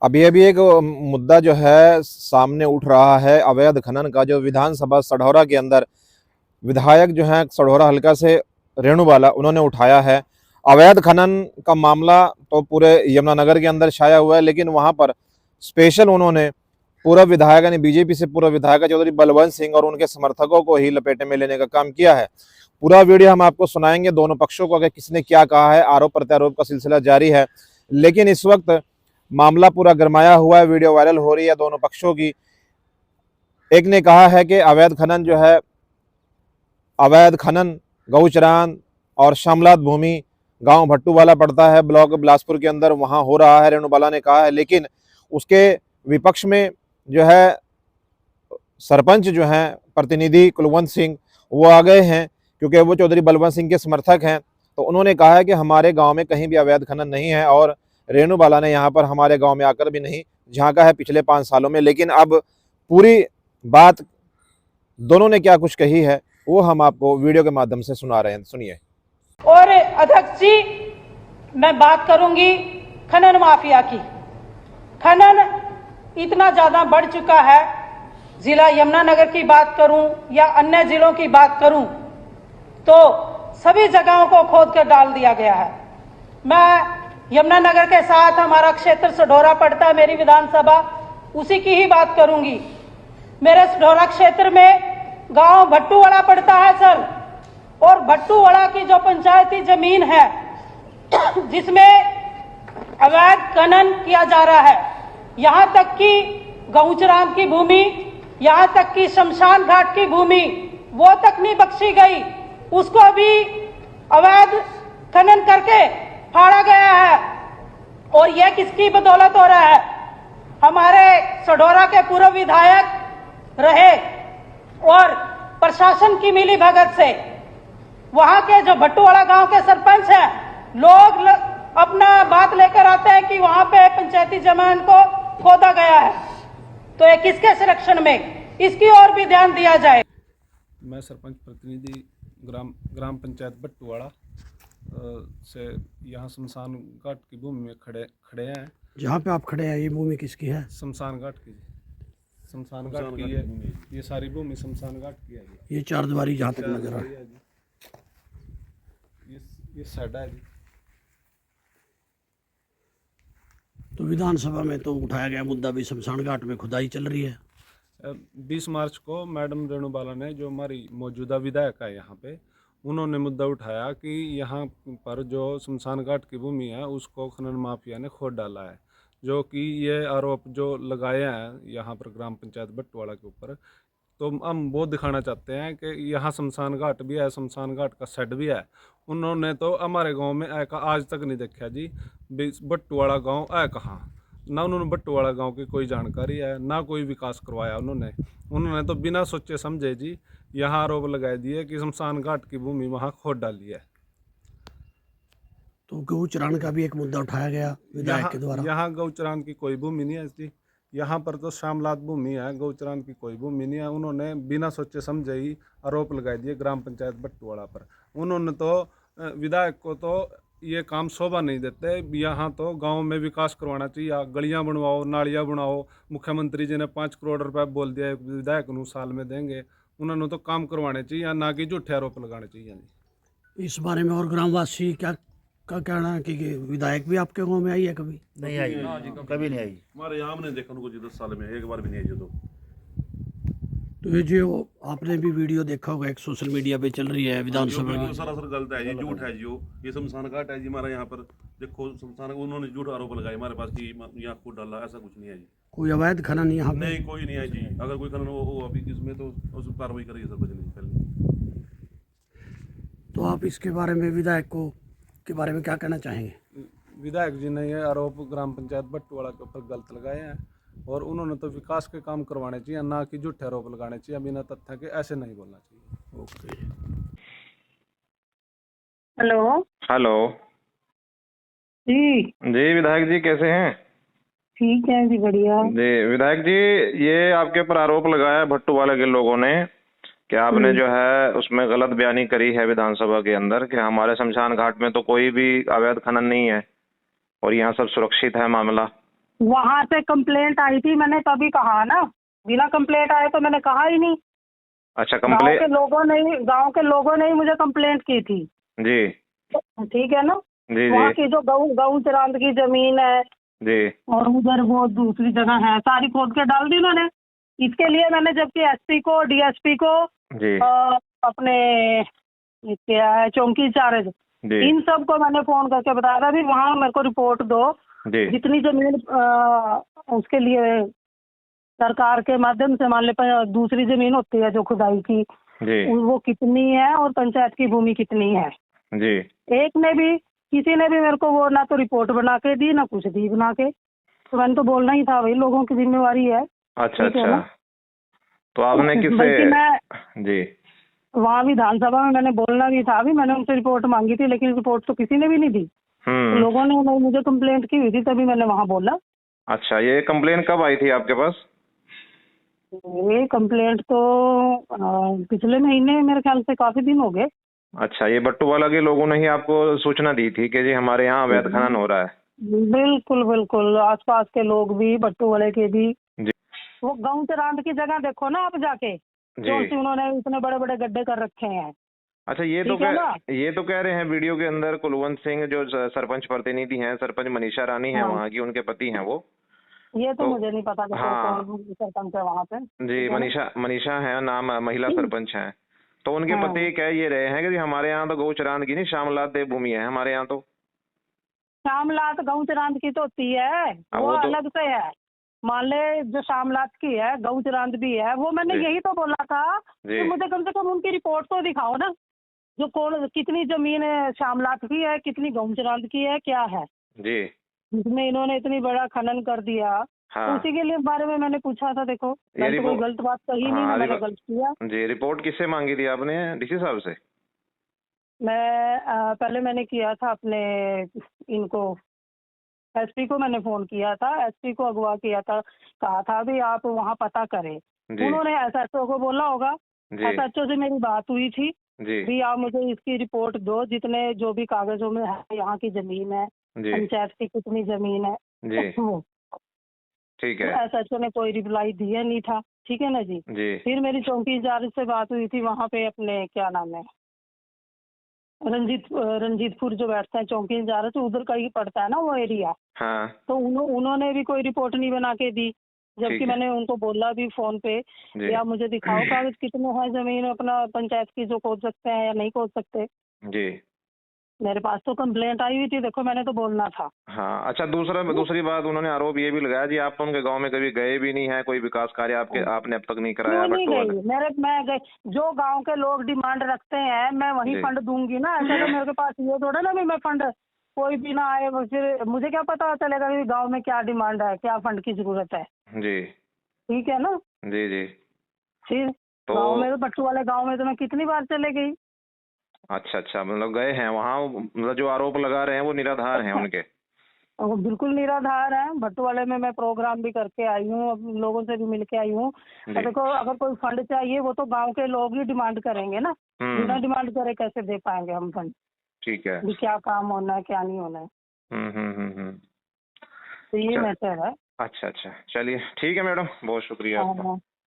अभी एक मुद्दा जो है सामने उठ रहा है अवैध खनन का, जो विधानसभा सढौरा के अंदर विधायक जो हैं सढौरा हल्का से रेणुबाला उन्होंने उठाया है। अवैध खनन का मामला तो पूरे यमुनानगर के अंदर छाया हुआ है, लेकिन वहां पर स्पेशल उन्होंने पूर्व विधायक यानी बीजेपी से पूर्व विधायक चौधरी बलवंत सिंह और उनके समर्थकों को ही लपेटे में लेने का काम किया है। पूरा वीडियो हम आपको सुनाएंगे, दोनों पक्षों को अगर किसने क्या कहा है। आरोप प्रत्यारोप का सिलसिला जारी है, लेकिन इस वक्त मामला पूरा गरमाया हुआ है, वीडियो वायरल हो रही है दोनों पक्षों की। एक ने कहा है कि अवैध खनन गौचरान और शामलात भूमि गांव भट्टूवाला पड़ता है, ब्लॉक बिलासपुर के अंदर, वहां हो रहा है, रेणुबाला ने कहा है। लेकिन उसके विपक्ष में जो है सरपंच जो हैं प्रतिनिधि कुलवंत सिंह वो आ गए हैं, क्योंकि वो चौधरी बलवंत सिंह के समर्थक हैं। तो उन्होंने कहा है कि हमारे गांव में कहीं भी अवैध खनन नहीं है और रेणुबाला ने यहाँ पर हमारे गांव में आकर भी नहीं झांका है पिछले 5 सालों में। लेकिन अब पूरी बात दोनों ने क्या कुछ कही है वो हम आपको वीडियो के माध्यम से सुना रहे हैं, सुनिए। और अध्यक्ष जी, मैं बात करूंगी खनन माफिया की। खनन इतना ज्यादा बढ़ चुका है, जिला यमुनानगर की बात करूं या अन्य जिलों की बात करूं तो सभी जगहों को खोद कर डाल दिया गया है। मैं यमुनानगर के साथ हमारा क्षेत्र सढौरा पड़ता है, मेरी विधानसभा, उसी की ही बात करूंगी। मेरे सढौरा क्षेत्र में गांव भट्टूवाला पड़ता है सर, और भट्टूवाला की जो पंचायती जमीन है जिसमें अवैध खनन किया जा रहा है, यहां तक कि गौचराम की भूमि, यहां तक कि शमशान घाट की भूमि वो तक नहीं बख्शी गई, उसको भी अवैध खनन करके फाड़ा गया है। और यह किसकी बदौलत हो रहा है? हमारे सढौरा के पूर्व विधायक रहे और प्रशासन की मिली भगत से वहां के जो भट्टूवाला गांव के सरपंच हैं, लोग अपना बात लेकर आते हैं कि वहां पे पंचायती जमीन को खोदा गया है। तो ये किसके संरक्षण में, इसकी ओर भी ध्यान दिया जाए। मैं सरपंच प्रतिनिधि ग्राम पंचायत भट्टूवाला से यहाँ शमशान घाट की भूमि में खड़े हैं। जहाँ पे आप खड़े हैं ये भूमि किसकी है? शमशान घाट की, शमशान घाट की है ये सारी भूमि, शमशान घाट की है। ये चारदीवारी जहाँ तक नजर आ रही है, ये साइड है जी। तो विधानसभा में तो उठाया गया मुद्दा भी शमशान घाट में खुदाई चल रही है। 20 मार्च को मैडम रेणुबाला ने, जो हमारी मौजूदा विधायक है यहाँ पे, उन्होंने मुद्दा उठाया कि यहाँ पर जो शमशान घाट की भूमि है उसको खनन माफिया ने खोद डाला है। जो कि ये आरोप जो लगाए हैं यहाँ पर ग्राम पंचायत भट्टूवाला के ऊपर, तो हम वो दिखाना चाहते हैं कि यहाँ शमशान घाट भी है, शमशान घाट का शेड भी है। उन्होंने तो हमारे गांव में आज तक नहीं देखा जी। भट्टूवाला गांव है कहाँ, ना उन्होंने भट्टूवाला गांव की कोई जानकारी है, ना कोई विकास करवाया उन्होंने तो बिना सोचे समझे जी यहाँ आरोप लगाए दिए कि शमशान घाट की भूमि वहाँ खोद डाली है। तो गौचरान का भी एक मुद्दा उठाया गया विधायक के द्वारा। यहाँ गौचरान की कोई भूमि नहीं है जी, यहाँ पर तो शामलात भूमि है, गौचरान की कोई भूमि नहीं है। उन्होंने बिना सोचे समझे ही आरोप लगाए दिए ग्राम पंचायत भट्टूवाला पर। उन्होंने तो विधायक को तो ये काम शोभा नहीं देते। यहाँ तो गांव में विकास करवाना चाहिए, गलियां बनवाओ, नालियां बनाओ। मुख्यमंत्री जी ने 5 करोड़ रुपए बोल दिया विधायक को साल में देंगे। उन्होंने तो काम करवाने चाहिए, ना कि झूठे आरोप लगाने चाहिए। इस बारे में और ग्रामवासी क्या का कहना है कि विधायक भी आपके गाँव में आई है? कभी नहीं आई, कभी नहीं आई। हमारे यहाँ हमने देखा उनको जी 10 साल में एक बार भी नहीं आई जो। तो ये जो आपने भी वीडियो देखा होगा, एक सोशल मीडिया पे चल रही है विधानसभा की, सरासर गलत है जी, झूठ है जी। ये शमशान घाट है जी हमारा यहाँ पर, देखो शमशान, उन्होंने झूठ आरोप लगाए हमारे पास कि यहाँ खोद डाला, ऐसा कुछ नहीं है जी। कोई अवैध खनन यहाँ पे नहीं, कोई नहीं है जी। अगर कोई खनन हो अभी इसमें तो उस कार्रवाई करिए सरपंच ने पहले। तो आप इसके बारे में विधायक को के बारे में क्या कहना चाहेंगे? विधायक जी ने ये आरोप ग्राम पंचायत भट्टूवाला के ऊपर गलत लगाए हैं, और उन्होंने तो विकास के काम करवाने चाहिए, ना कि झूठे आरोप लगाने चाहिए बिना तथ्य के। ऐसे नहीं बोलना चाहिए। ओके। हेलो जी जी विधायक जी कैसे हैं? ठीक है जी, बढ़िया जी विधायक जी, ये आपके ऊपर आरोप लगाया है भट्टूवाला के लोगों ने कि आपने जो है उसमें गलत बयानी करी है विधानसभा के अंदर कि हमारे शमशान घाट में तो कोई भी अवैध खनन नहीं है और यहाँ सब सुरक्षित है मामला। वहां से कंप्लेंट आई थी, मैंने तभी कहा ना, बिना कंप्लेंट आए तो मैंने कहा ही नहीं। अच्छा, गांव कंप्लेंट। के लोगों ने ही मुझे कंप्लेंट की थी। जी ठीक है ना। जी वहाँ जी की जो गऊ चरांद की जमीन है जी और उधर वो दूसरी जगह है, सारी खोद के डाल दी उन्होंने। इसके लिए मैंने जबकि एसपी को, डीएसपी को, जी अपने ये क्या है चौकी इंचार्ज, जी इन सब को मैंने फोन करके बताया था भी वहाँ मेरे को रिपोर्ट दो, जी जितनी जमीन उसके लिए सरकार के माध्यम से, मान ले दूसरी जमीन होती है जो खुदाई की, जी वो कितनी है और पंचायत की भूमि कितनी है। जी। एक ने भी, किसी ने भी मेरे को वो ना तो रिपोर्ट बना के दी ना कुछ दी बना के। तो मैंने तो बोलना ही था भाई, लोगों की जिम्मेवारी है। अच्छा ठीक है अच्छा, ना। तो आपने किससे? बल्कि मैं जी वहाँ विधानसभा में मैंने बोलना भी था, भी मैंने उनसे रिपोर्ट मांगी थी, लेकिन रिपोर्ट तो किसी ने भी नहीं दी। तो लोगों ने मुझे कंप्लेंट की हुई थी, तभी मैंने वहाँ बोला। अच्छा, ये कंप्लेन कब आई थी आपके पास? ये कंप्लेंट तो पिछले महीने, मेरे ख्याल से काफी दिन हो गए। अच्छा, ये बट्टूवाला के लोगों ने ही आपको सूचना दी थी कि जी हमारे यहाँ अवैध खनन हो रहा है? बिल्कुल बिल्कुल, आसपास के लोग भी, बट्टू वाले के भी। जी वो गाँव चरांद की जगह देखो ना आप जाके, जो जी। उन्होंने इतने बड़े बड़े गड्ढे कर रखे हैं। अच्छा, ठीक है ना। ये तो कह रहे हैं वीडियो के अंदर, कुलवंत सिंह जो सरपंच प्रतिनिधि हैं, सरपंच मनीषा रानी है हाँ, वहाँ की, उनके पति हैं वो। ये तो तो मुझे नहीं पता देखो हाँ कौन सरपंच है वहाँ पे। जी, ठीक है ना? मनीषा है नाम, महिला सरपंच हैं। तो उनके हाँ, पति कह ये रहे हैं कि जी हमारे यहाँ तो गौ चरांद की नहीं, श्यामलाल देव भूमि है हमारे यहाँ तो। श्यामलात गाँव चरांद की तो होती है, वो वो तो अलग से है। मान ले जो श्यामलात की है, गऊ चरांद भी है, वो मैंने जी यही तो बोला था जी कि मुझे कम से कम उनकी रिपोर्ट तो दिखाओ ना, जो कौन कितनी जमीन है श्यामलात की है, कितनी गऊ चरांद की है, क्या है जी। जिसमें इन्होंने इतनी बड़ा खनन कर दिया। तो हाँ, उसी के लिए बारे में मैंने पूछा था। देखो ये मैंने तो कोई रिपोर्ट। गलत बात कही नहीं, ना हाँ, मैंने गलत किया। जी, रिपोर्ट किससे मांगी थी आपने? डीसी साहब से? मैं पहले मैंने किया था अपने इनको, एसपी को मैंने फोन किया था, एसपी को अगवा किया था, कहा था भी आप वहाँ पता करें। जी उन्होंने एसएचओ को बोला होगा, जी एसएचओ से मेरी बात हुई थी जी भी आप मुझे इसकी रिपोर्ट दो, जितने जो भी कागजों में है, यहाँ की जमीन है, जी पंचायत की कितनी जमीन है। जी। वो ठीक तो है। एसएचओ ने कोई रिप्लाई दिया नहीं था। ठीक है ना जी। जी फिर मेरी चौकी इंचार्ज से बात हुई थी वहाँ पे, अपने क्या नाम है, रंजीतपुर जो बैठता है चौकी इंचार्ज, उधर का ही पड़ता है ना वो एरिया। हाँ तो उन्होंने भी कोई रिपोर्ट नहीं बना के दी, ठीक जबकि है। मैंने उनको बोला भी फोन पे जी कि आप मुझे दिखाओ कागज कितने हैं जमीन अपना पंचायत की, जो खोद सकते हैं या नहीं खोद सकते। जी। मेरे पास तो कंप्लेंट आई हुई थी, देखो मैंने तो बोलना था। हाँ, अच्छा, दूसरी बात उन्होंने आरोप ये भी लगाया जी आप तो उनके गांव में कभी गए भी नहीं है, कोई विकास कार्य आपने अब तक नहीं कराया क्यों नहीं बट्टूवाला। गई? मैं गई, जो गांव के लोग डिमांड रखते हैं मैं वही जी फंड दूंगी ना। ऐसा तो मेरे के पास ये थोड़ा ना भी मैं फंड कोई भी ना आए, फिर मुझे क्या पता चलेगा कि गांव में क्या डिमांड है, क्या फंड की जरूरत है। जी ठीक है ना। जी जी। फिर तो गांव में तो बट्टू वाले गांव में तो मैं कितनी बार चले गई। अच्छा अच्छा, मतलब गए हैं वहाँ, मतलब जो आरोप लगा रहे हैं वो निराधार हैं उनके? वो बिल्कुल निराधार है। भट्टू वाले में मैं प्रोग्राम भी करके आई हूँ, अब लोगों से भी मिल के आई हूँ। जी। देखो अगर कोई फंड चाहिए वो तो गांव के लोग ही डिमांड करेंगे ना, बिना डिमांड करे कैसे दे पाएंगे हम फंड। ठीक है। भी क्या काम होना है क्या नहीं होना है, हम्म। तो ये चल, मैटर है। अच्छा अच्छा, चलिए ठीक है मैडम, बहुत शुक्रिया आपका। हाँ,